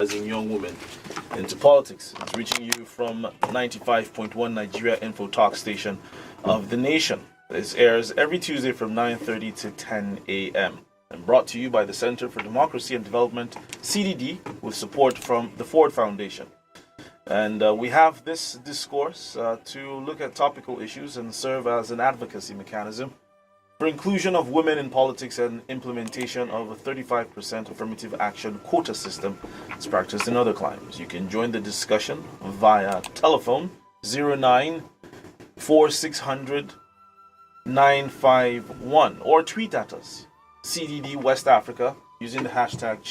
As in young women into politics. It's reaching you from 95.1 Nigeria Info Talk station of the nation. This airs every Tuesday from 9:30 to 10 a.m. and brought to you by the Center for Democracy and Development, CDD, with support from the Ford Foundation. And we have this discourse to look at topical issues and serve as an advocacy mechanism for inclusion of women in politics and implementation of a 35% affirmative action quota system as practiced in other climes. You can join the discussion via telephone 09 4600 951 or tweet at us CDD West Africa using the hashtag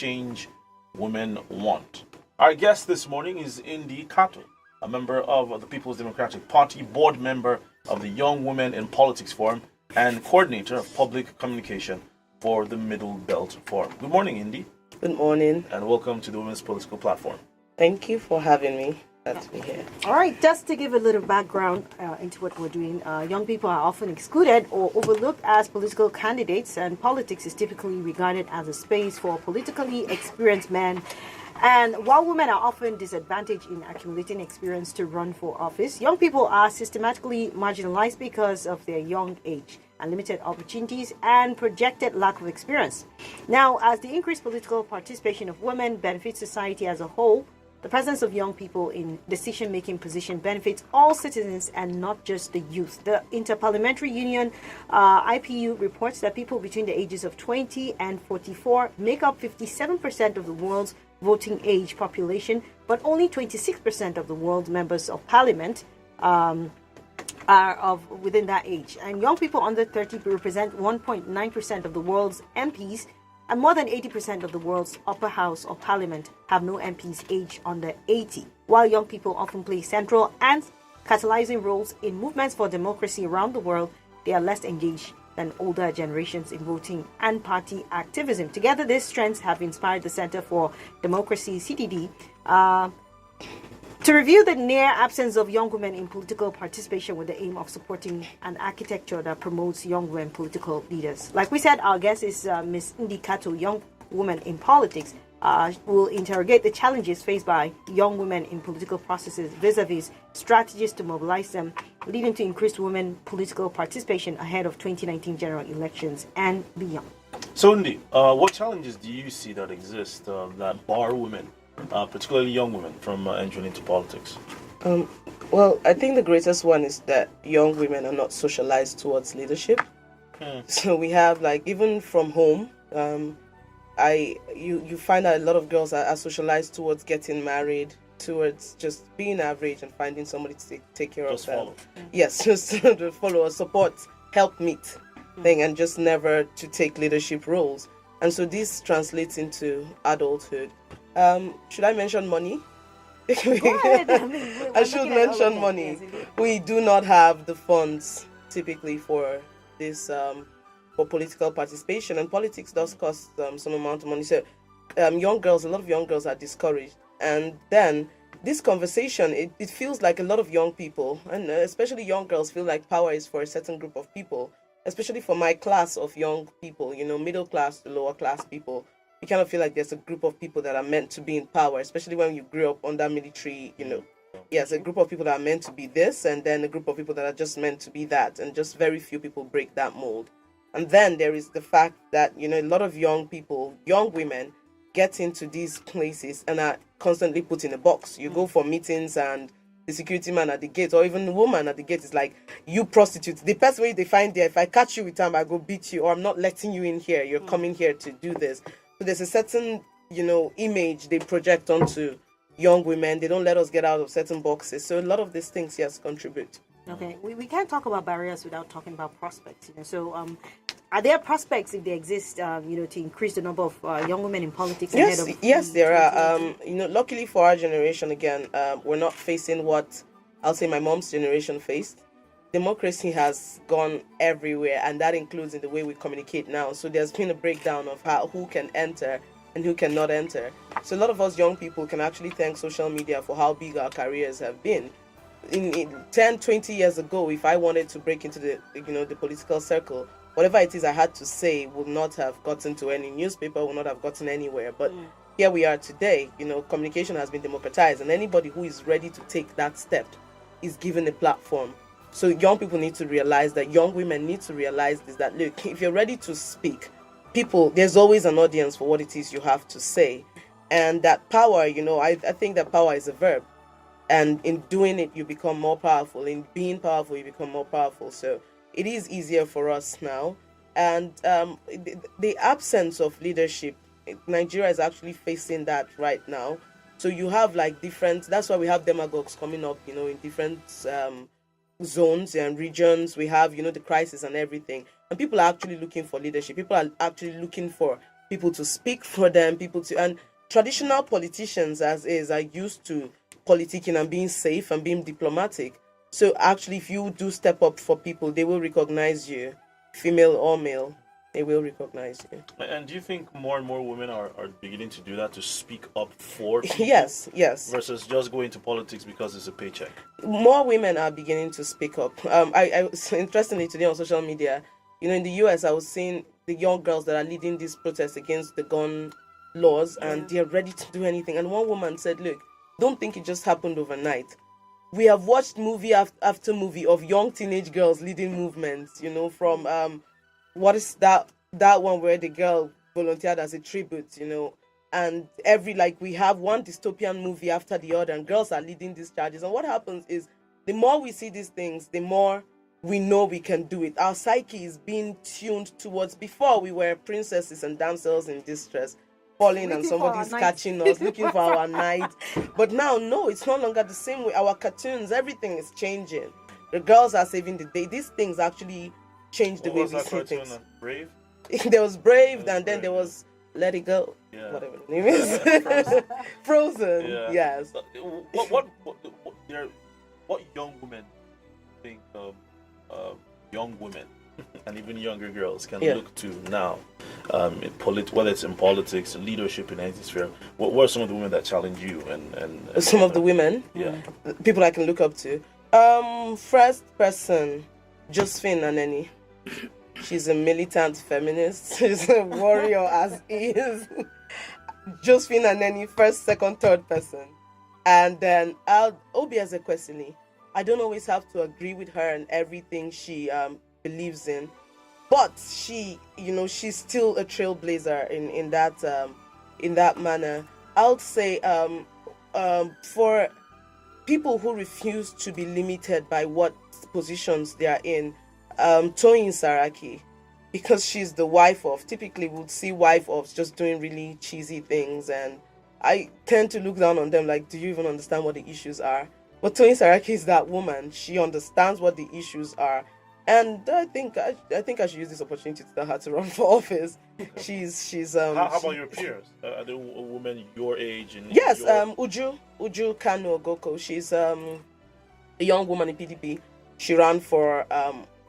#ChangeWomenWant. Our guest this morning is Indi Kato, a member of the People's Democratic Party, board member of the Young Women in Politics Forum, and coordinator of public communication for the Middle Belt Forum. Good morning, Indi. Good morning. And welcome to the Women's Political Platform. Thank you for having me. Glad to be here. All right, just to give a little background into what we're doing, young people are often excluded or overlooked as political candidates, and politics is typically regarded as a space for politically experienced men. And while women are often disadvantaged in accumulating experience to run for office, young people are systematically marginalized because of their young age and limited opportunities and projected lack of experience. Now, as the increased political participation of women benefits society as a whole, the presence of young people in decision-making position benefits all citizens and not just the youth. The Interparliamentary Union, IPU, reports that people between the ages of 20 and 44 make up 57% of the world's voting age population, but only 26% of the world's members of parliament are of within that age. And young people under 30 represent 1.9% of the world's MPs, and more than 80% of the world's upper house of parliament have no MPs aged under 80. While young people often play central and catalyzing roles in movements for democracy around the world, they are less engaged than older generations in voting and party activism. Together, these strengths have inspired the Center for Democracy, CDD, to review the near absence of young women in political participation with the aim of supporting an architecture that promotes young women political leaders. Like we said, our guest is Ms. Indi Kato, young woman in politics. Will interrogate the challenges faced by young women in political processes vis-a-vis strategies to mobilize them, leading to increased women political participation ahead of 2019 general elections and beyond. So, Indi, what challenges do you see that exist that bar women, particularly young women, from entering into politics? Well, I think the greatest one is that young women are not socialized towards leadership. So we have, like, even from home, you find that a lot of girls are socialized towards getting married, towards just being average and finding somebody to take care Just of them. follow. Yes, just to follow a support, help meet thing, and just never to take leadership roles. And so this translates into adulthood. Should I mention money? Go ahead. I should mention money. Yes, We do not have the funds typically for this for political participation, and politics does cost some amount of money. So a lot of young girls are discouraged, and then this conversation, it feels like a lot of young people, and especially young girls, feel like power is for a certain group of people, especially for my class of young people, middle class to lower class people. You kind of feel like there's a group of people that are meant to be in power, especially when you grew up under military, Yes, a group of people that are meant to be this, and then a group of people that are just meant to be that, and just very few people break that mold. And then there is the fact that, a lot of young people, young women, get into these places and are constantly put in a box. You go for meetings and the security man at the gate, or even the woman at the gate, is like, you prostitute. The person way they find there, if I catch you with time, I go beat you, or I'm not letting you in here. You're coming here to do this. So there's a certain, image they project onto young women. They don't let us get out of certain boxes. So a lot of these things, yes, contribute. Okay, we can't talk about barriers without talking about prospects. So, are there prospects, if they exist, to increase the number of young women in politics? Yes, there are. Luckily for our generation, again, we're not facing what I'll say my mom's generation faced. Democracy has gone everywhere, and that includes in the way we communicate now. So there's been a breakdown of who can enter and who cannot enter. So a lot of us young people can actually thank social media for how big our careers have been. In 10, 20 years ago, if I wanted to break into the political circle, whatever it is I had to say would not have gotten to any newspaper, would not have gotten anywhere. But here we are today. Communication has been democratized, and anybody who is ready to take that step is given a platform. So young people need to realize that, young women need to realize this, that look, if you're ready to speak, there's always an audience for what it is you have to say. And that power, I think that power is a verb. And in doing it, you become more powerful. In being powerful, you become more powerful. So it is easier for us now. And the absence of leadership, Nigeria is actually facing that right now. So you have that's why we have demagogues coming up, in different zones and regions. We have, the crisis and everything. And people are actually looking for leadership. People are actually looking for people to speak for them, and traditional politicians are used to politicking and being safe and being diplomatic. So actually, if you do step up for people, they will recognize you, female or male. They will recognize you. And do you think more and more women are beginning to do that, to speak up for people? Yes. Versus just go into politics because it's a paycheck? More women are beginning to speak up. I interestingly, today on social media, in the US, I was seeing the young girls that are leading these protests against the gun laws, and they're ready to do anything. And one woman said, look, don't think it just happened overnight. We have watched movie after movie of young teenage girls leading movements, from what is that one where the girl volunteered as a tribute, and we have one dystopian movie after the other, and girls are leading these charges. And what happens is, the more we see these things, the more we know we can do it. Our psyche is being tuned towards, before we were princesses and damsels in distress, falling and somebody's catching us, looking for our knight. But now, no, it's no longer the same way. Our cartoons, everything is changing. The girls are saving the day. These things actually change the way we see things. Brave? There was Brave, and then there was Let It Go, whatever the name is. Frozen. Yes. What young women think young women and even younger girls can look to now, whether it's in politics, leadership in any sphere? What are some of the women that challenge you? And some of the women, people I can look up to. First person, Josephine Aneni. She's a militant feminist. She's a warrior as is. Josephine Aneni, first, second, third person. And then Obi Ezekwesili. I don't always have to agree with her and everything she believes in, but she's still a trailblazer in that manner. I would say for people who refuse to be limited by what positions they are in, Toyin Saraki, because she's the wife of, typically would see wife of just doing really cheesy things, and I tend to look down on them like, do you even understand what the issues are? But Toyin Saraki is that woman. She understands what the issues are. And I think I should use this opportunity to tell her to run for office. She's How about your peers? Are there women your age? Yes, Uju Kanu Ogoko. She's a young woman in PDP. She ran for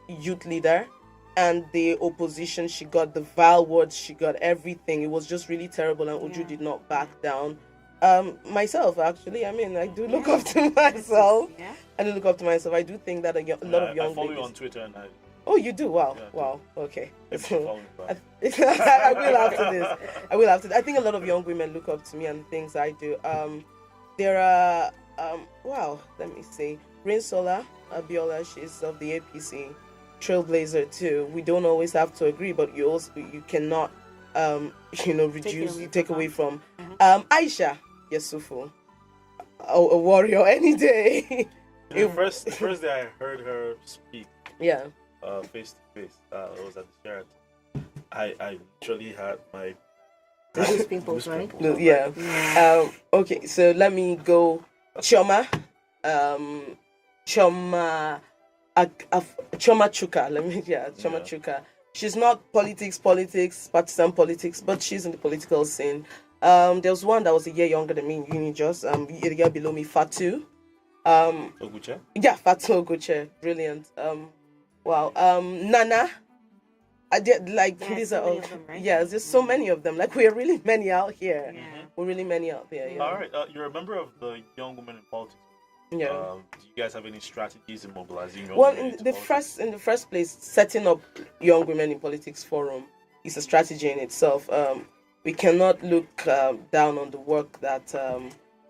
youth leader, and the opposition, she got the vile words, she got everything. It was just really terrible, and Uju did not back down. Myself, actually, I do look up to myself. I do look up to myself. I do think that a lot of young I follow ladies... you on Twitter, and Oh, you do? Wow. Yeah, Wow. Okay. follow me back. I will after this. I think a lot of young women look up to me and things I do. There are, let me see. Rinsola Abiola, she's of the APC, trailblazer too. We don't always have to agree, but you cannot, take away from. Aisha Yesufu, a warrior any day. The first day I heard her speak, face to face, it was at the Sheraton. I literally had my Those pimples, right? Okay, so let me go. Choma Chuka. Choma Chuka. She's not partisan politics, but she's in the political scene. There was one that was a year younger than me in uni, just a year below me, Fatu. Oguche? Yeah, Fatu Oguche, brilliant. Nana. I did these are all. Them, right? Yeah, there's so many of them. Like, we're really many out here. Yeah. We're really many out there. Yeah. All right, you're a member of the Young Women in Politics. Yeah. Do you guys have any strategies in mobilizing young Well, women in the first place, setting up Young Women in Politics Forum is a strategy in itself. we cannot look down on the work that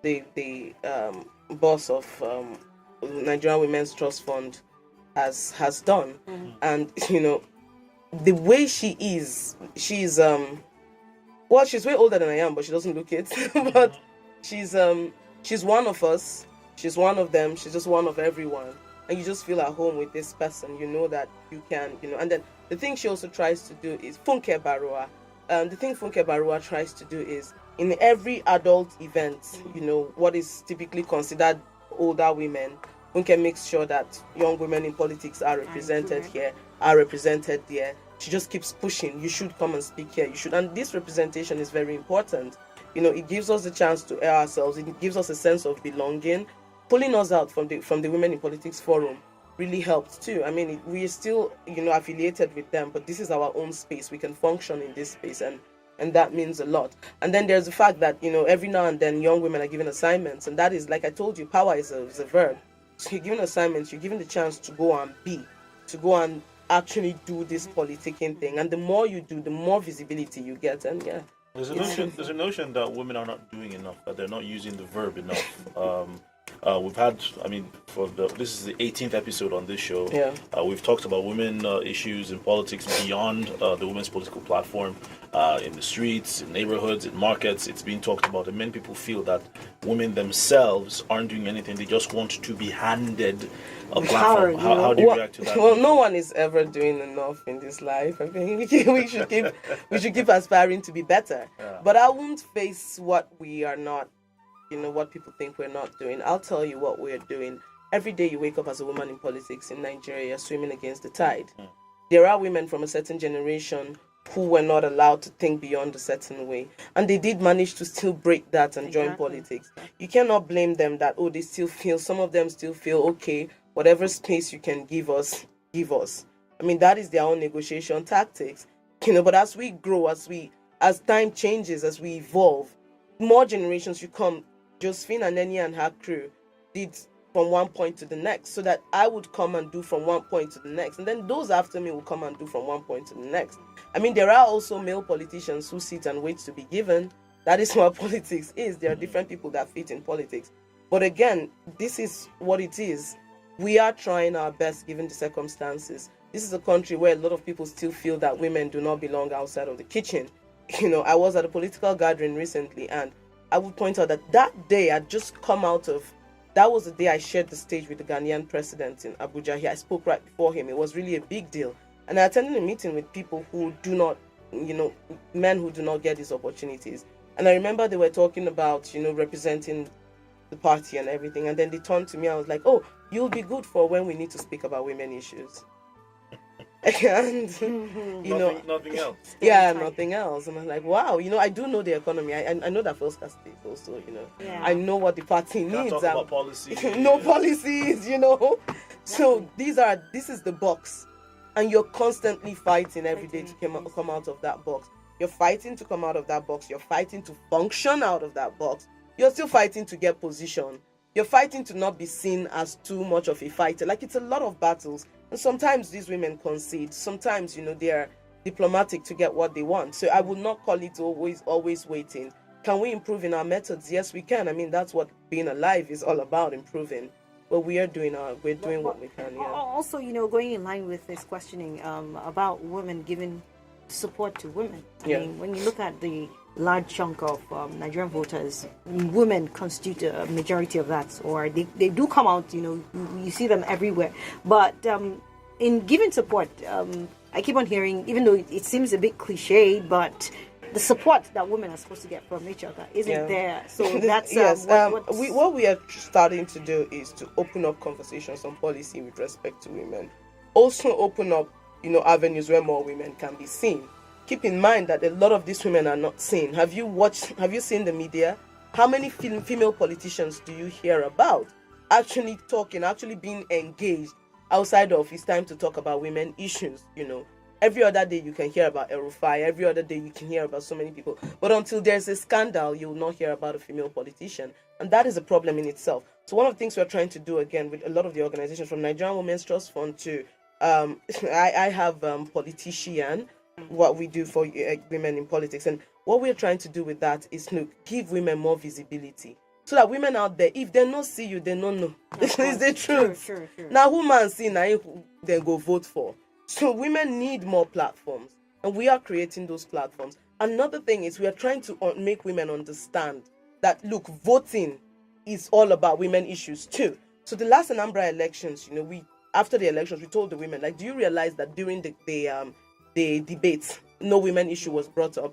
the boss of Nigerian Women's Trust Fund has done. And the way she's well, she's way older than I am, but she doesn't look it. But she's one of us. She's one of them. She's just one of everyone. And you just feel at home with this person. You know that you can, And then the thing she also tries to do is Funke Barua. The thing Funke Barua tries to do is in every adult event, what is typically considered older women, Funke makes sure that young women in politics are represented here, are represented there. She just keeps pushing. You should come and speak here. You should. And this representation is very important. It gives us the chance to air ourselves. It gives us a sense of belonging. Pulling us out from the Women in Politics Forum really helped too. I mean, we are still, affiliated with them, but this is our own space. We can function in this space, and that means a lot. And then there's the fact that, every now and then young women are given assignments, and that is, like I told you, power is a verb. So you're given assignments, you're given the chance to go and actually do this politicking thing. And the more you do, the more visibility you get. And yeah. There's a notion that women are not doing enough, that they're not using the verb enough. We've had, this is the 18th episode on this show. Yeah. We've talked about women issues in politics beyond the women's political platform, in the streets, in neighborhoods, in markets. It's being talked about, and many people feel that women themselves aren't doing anything. They just want to be handed a platform. How do you react to that? Well, no one is ever doing enough in this life. I think we should keep aspiring to be better. Yeah. But I won't face what we are not. What people think we're not doing. I'll tell you what we're doing. Every day you wake up as a woman in politics in Nigeria, you're swimming against the tide. There are women from a certain generation who were not allowed to think beyond a certain way. And they did manage to still break that and join politics. You cannot blame them that, some of them still feel, okay, whatever space you can give us, give us. I mean, that is their own negotiation tactics. But as we grow, as time changes, as we evolve, more generations you come. Josephine and Neni and her crew did from one point to the next, so that I would come and do from one point to the next, and then those after me will come and do from one point to the next. I mean, there are also male politicians who sit and wait to be given. That is what politics is. There are different people that fit in politics. But again, this is what it is. We are trying our best given the circumstances. This is a country where a lot of people still feel that women do not belong outside of the kitchen. I was at a political gathering recently, and I would point out that day I'd just come out of, that was the day I shared the stage with the Ghanaian president in Abuja. I spoke right before him. It was really a big deal. And I attended a meeting with people who do not, men who do not get these opportunities. And I remember they were talking about, representing the party and everything. And then they turned to me. I was like, oh, you'll be good for when we need to speak about women issues. And nothing else. Yeah, nothing else. And I'm like, wow, I do know the economy. I know that First State also, Yeah. I know what the party needs. Talk about policy. No policies, So this is the box, and you're constantly fighting every day to come out of that box. You're fighting to come out of that box. You're fighting to function out of that box. You're still fighting to get position. You're fighting to not be seen as too much of a fighter. Like, it's a lot of battles. And sometimes these women concede. Sometimes, they are diplomatic to get what they want. So I would not call it always waiting. Can we improve in our methods? Yes, we can. I mean, that's what being alive is all about, improving. But we're doing what we can. Yeah. Also, going in line with this questioning about women giving support to women. I mean, when you look at the large chunk of Nigerian voters, women constitute a majority of that, or they do come out, you see them everywhere. But in giving support, I keep on hearing, even though it seems a bit cliche, but the support that women are supposed to get from each other isn't there. So that's what we are starting to do is to open up conversations on policy with respect to women. Also open up, avenues where more women can be seen. Keep in mind that a lot of these women are not seen. Have you seen the media? How many female politicians do you hear about actually talking, actually being engaged outside of it's time to talk about women issues? Every other day you can hear about El-Rufai. Every other day you can hear about so many people. But until there's a scandal, you will not hear about a female politician. And that is a problem in itself. So one of the things we're trying to do, again, with a lot of the organizations, from Nigerian Women's Trust Fund to, I have Politician, what we do for women in politics. And what we're trying to do with that is look, give women more visibility. So that women out there, if they not see you, they don't know. It's the truth. Sure. Now, who man see now, they go vote for. So women need more platforms, and we are creating those platforms. Another thing is we are trying to make women understand that look, voting is all about women issues too. So the last Anambra elections, we after the elections, we told the women, like, do you realize that during the debates, no women issue was brought up?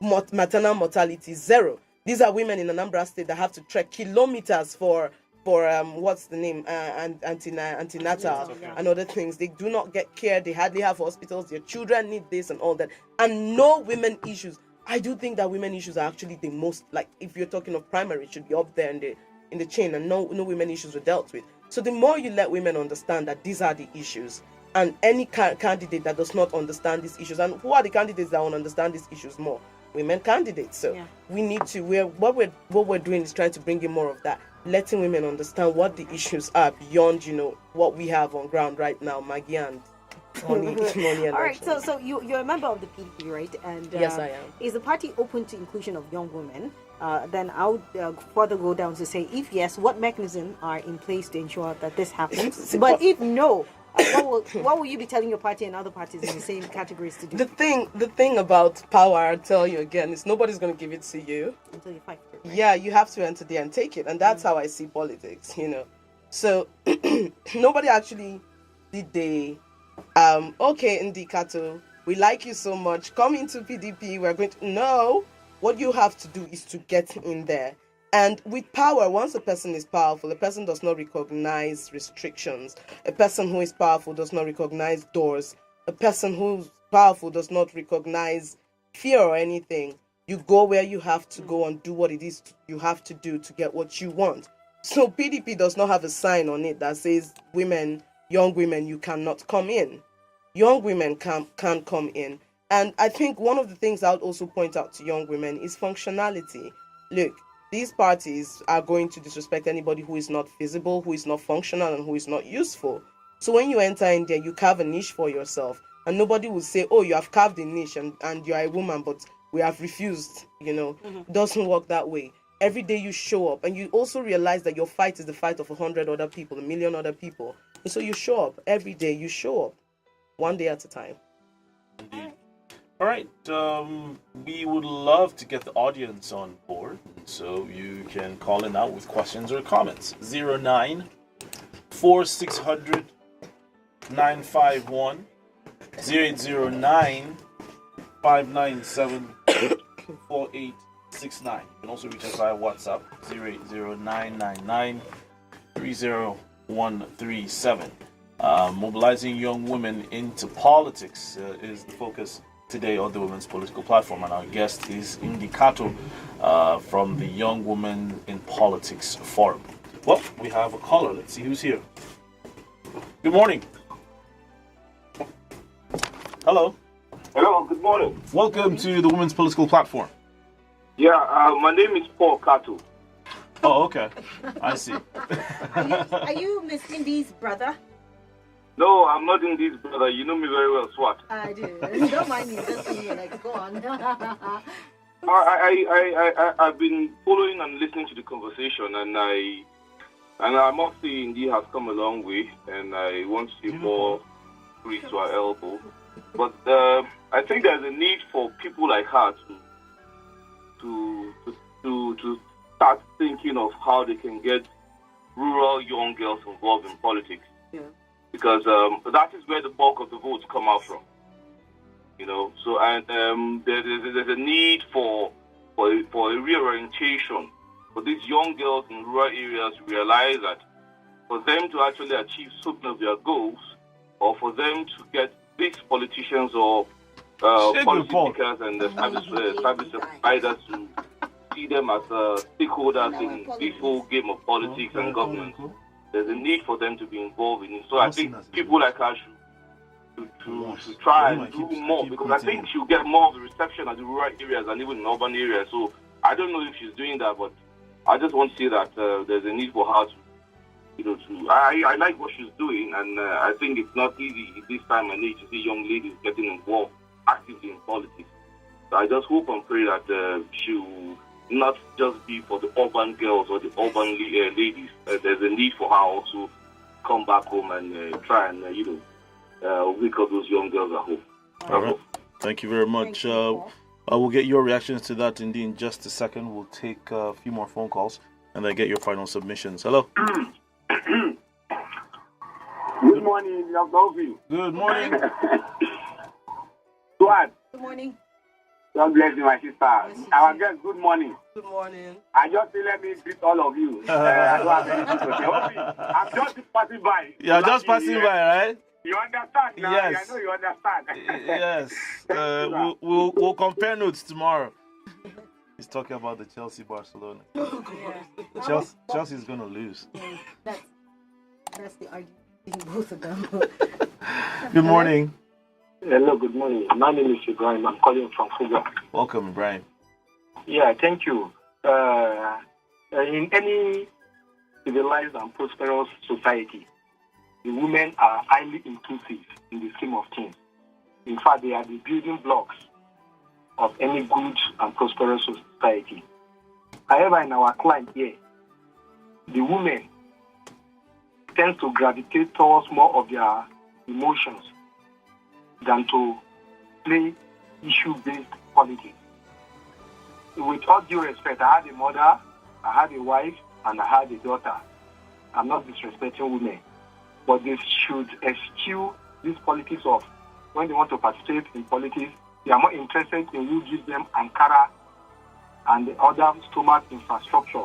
Maternal mortality 0. These are women in Anambra State that have to trek kilometers for what's the name, antenatal and other things. They do not get care. They hardly have hospitals. Their children need this and all that, and no women issues. I do think that women issues are actually the most, like, if you're talking of primary, it should be up there in the chain, and no women issues were dealt with. So the more you let women understand that these are the issues, and any candidate that does not understand these issues, and who are the candidates that will understand these issues more? Women candidates. So we need to, what we're doing is trying to bring in more of that, letting women understand what the issues are beyond, what we have on ground right now, Maggie, and money. All right, so you're a member of the PDP, right? And yes, I am. Is the party open to inclusion of young women? Then I would further go down to say, if yes, what mechanisms are in place to ensure that this happens? But if no, what will you be telling your party and other parties in the same categories to do? The thing about power, I'll tell you again, is nobody's going to give it to you until you fight for it. Right? Yeah, you have to enter there and take it, and that's how I see politics. So nobody actually did the okay, Indikato, we like you so much, come into PDP, we're going to... No, what you have to do is to get in there. And with power, once a person is powerful, a person does not recognize restrictions. A person who is powerful does not recognize doors. A person who's powerful does not recognize fear or anything. You go where you have to go and do what it is you have to do to get what you want. So PDP does not have a sign on it that says, young women, you cannot come in. Young women can't come in. And I think one of the things I would also point out to young women is functionality. Look, these parties are going to disrespect anybody who is not visible, who is not functional, and who is not useful. So when you enter in there, you carve a niche for yourself. And nobody will say, oh, you have carved a niche and you are a woman, but we have refused, It doesn't work that way. Every day you show up, and you also realize that your fight is the fight of 100 other people, 1 million other people. And so you show up every day, you show up one day at a time. Indeed. All right. We would love to get the audience on board, so you can call in now with questions or comments. 09 4600 951 0809 597 4869. You can also reach us via WhatsApp 080999 30137. Mobilizing young women into politics is the focus today on the Women's Political Platform, and our guest is Indikato from the Young Women in Politics Forum. Well, we have a caller. Let's see who's here. Good morning. Hello. Hello, good morning. Welcome to the Women's Political Platform. Yeah, my name is Paul Kato. Oh, okay. I see. Are you Miss Indy's brother? No, I'm not Indy's brother. You know me very well, Swat. I do. Don't mind me. Just me. Like, go on. I've been following and listening to the conversation, and I must say Indy has come a long way, and I want to see more grease to our elbow. But I think there's a need for people like her to start thinking of how they can get rural young girls involved in politics. Yeah. Because that is where the bulk of the votes come out from. So and there's a need for a reorientation for these young girls in rural areas to realize that for them to actually achieve some of their goals, or for them to get these politicians or policymakers and the service providers to see them as stakeholders in this whole game of politics and government, there's a need for them to be involved in it. So I think people like her should try and do more, because I think she'll get more of the reception at the rural areas and even in urban areas. So I don't know if she's doing that, but I just want to say that there's a need for her to, I like what she's doing, and I think it's not easy this time and age to see young ladies getting involved actively in politics. So I just hope and pray that she will not just be for the urban girls or the urban ladies. There's a need for her also come back home and try and, wake up those young girls at home. All right. Thank you very much. We'll get your reactions to that indeed in just a second. We'll take a few more phone calls and then get your final submissions. Hello. Good morning, Young. Good morning. What? Good morning. God bless you, my sister. Our guest, good morning. Good morning. I just say let me greet all of you. I don't have anything to say. I'm just passing by. Yeah, just passing by, right? You understand now? Yes. I know you understand. Yes. We'll compare notes tomorrow. He's talking about the Chelsea-Barcelona. Chelsea's going to lose. That's the argument between both of them. Good morning. Hello, good morning. My name is Ibrahim. I'm calling from Fuga. Welcome, Brian. Yeah, thank you. In any civilized and prosperous society, the women are highly inclusive in the scheme of things. In fact, they are the building blocks of any good and prosperous society. However, in our climate here, the women tend to gravitate towards more of their emotions than to play issue-based politics. With all due respect, I had a mother, I had a wife, and I had a daughter. I'm not disrespecting women, but they should eschew this politics of when they want to participate in politics, they are more interested in who gives them Ankara and the other stomach infrastructure.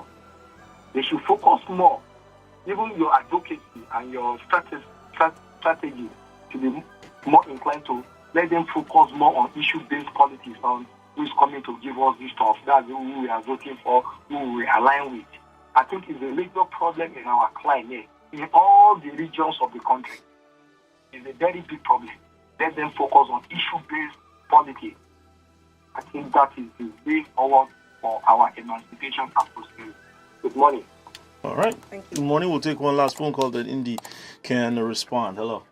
They should focus more. Even your advocacy and your strategy should be more inclined to let them focus more on issue-based politics, on who is coming to give us this stuff. That's who we are voting for, who we align with. I think it's a major problem in our climate, in all the regions of the country. It's a very big problem. Let them focus on issue-based politics. I think that is the way forward for our emancipation and prosperity. Good morning. All right. Thank you. Good morning. We'll take one last phone call that Indy can respond. Hello.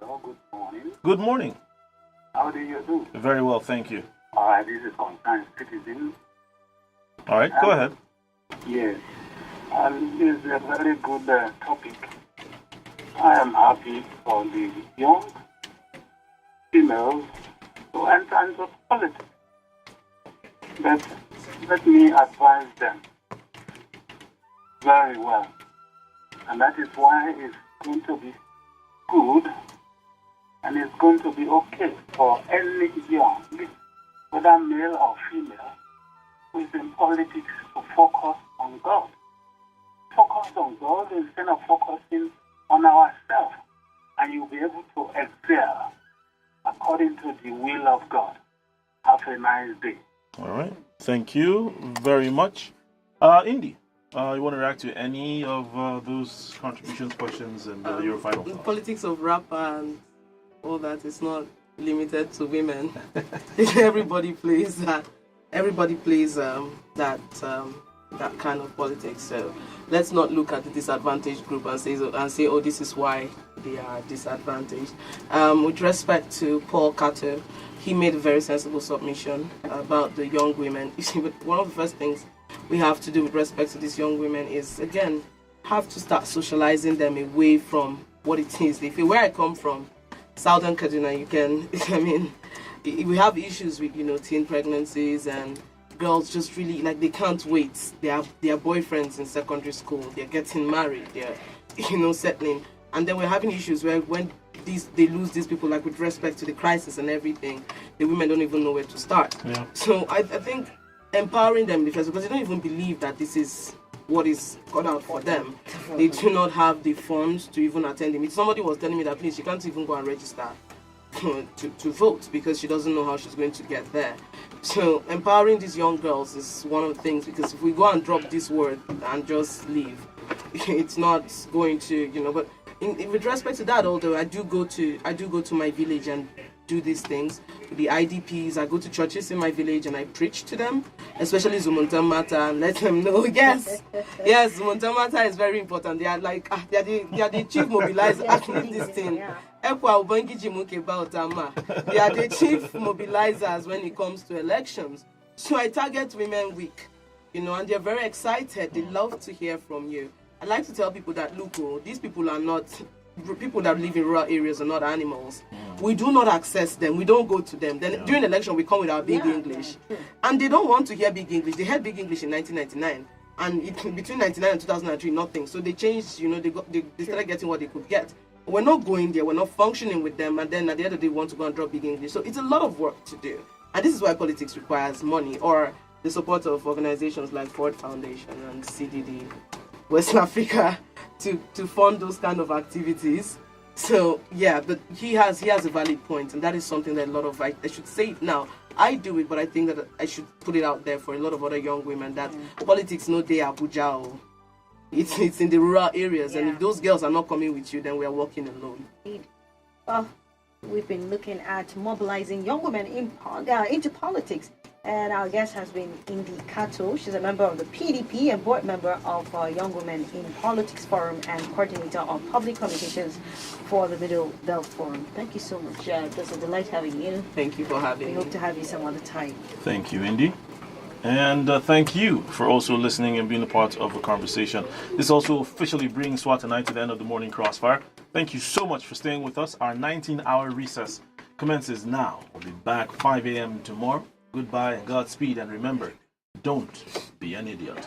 Hello, good morning. Good morning. How do you do? Very well, thank you. This is Concerned Citizen. All right, go ahead. Yes. This is a very good topic. I am happy for the young females to enter into politics. But let me advise them very well. And that is why it's going to be good and it's going to be okay for any young, whether male or female, who is in politics to focus on God. Focus on God instead of focusing on ourselves. And you'll be able to excel according to the will of God. Have a nice day. All right. Thank you very much. Indy, you want to react to any of those contributions, questions, and your final The thoughts? politics of rap and all that is not limited to women. Everybody plays that. Everybody plays that kind of politics. So let's not look at the disadvantaged group and say, oh, this is why they are disadvantaged. With respect to Paul Cato, he made a very sensible submission about the young women. You see, but one of the first things we have to do with respect to these young women is, again, have to start socializing them away from what it is. If where I come from, Southern Kaduna, you can, I mean, we have issues with, teen pregnancies and girls just really, like, they can't wait. They have their boyfriends in secondary school, they're getting married, they're, settling. And then we're having issues where when they lose these people, like with respect to the crisis and everything, the women don't even know where to start. Yeah. So I think empowering them, because they don't even believe that this is what is got out for them. They do not have the funds to even attend them. Somebody was telling me that, please, she can't even go and register to vote because she doesn't know how she's going to get there. So empowering these young girls is one of the things, because if we go and drop this word and just leave, it's not going to, but with respect to that, although I do go to my village and do these things. With the IDPs, I go to churches in my village and I preach to them, especially Zumunta Mata, and let them know, yes, Zumunta Mata is very important. They are like, they are the chief mobilizers in this thing. They are the chief mobilizers when it comes to elections. So I target Women Week, and they're very excited. They love to hear from you. I like to tell people that, look, these people are not, people that live in rural areas are not animals. We do not access them. We don't go to them. Then during the election, we come with our big English. And they don't want to hear big English. They heard big English in 1999. And between 1999 and 2003, nothing. So they changed, they started getting what they could get. We're not going there. We're not functioning with them. And then at the end of the day, we want to go and drop big English. So it's a lot of work to do. And this is why politics requires money, or the support of organizations like Ford Foundation and CDD West Africa to fund those kind of activities. So yeah, but he has a valid point, and that is something that a lot of, I should say it now, I do it, but I think that I should put it out there for a lot of other young women that politics no day Abuja. It's in the rural areas, and if those girls are not coming with you, then we are walking alone. Well, we've been looking at mobilizing young women into politics, and our guest has been Indi Kato. She's a member of the PDP and board member of Young Women in Politics Forum and coordinator of public communications for the Middle Belt Forum. Thank you so much. It was a delight having you. Thank you for having me. We hope to have you some other time. Thank you, Indy. And thank you for also listening and being a part of the conversation. This also officially brings SWAT and I to the end of the morning crossfire. Thank you so much for staying with us. Our 19-hour recess commences now. We'll be back 5 a.m. tomorrow. Goodbye and Godspeed. And remember, don't be an idiot.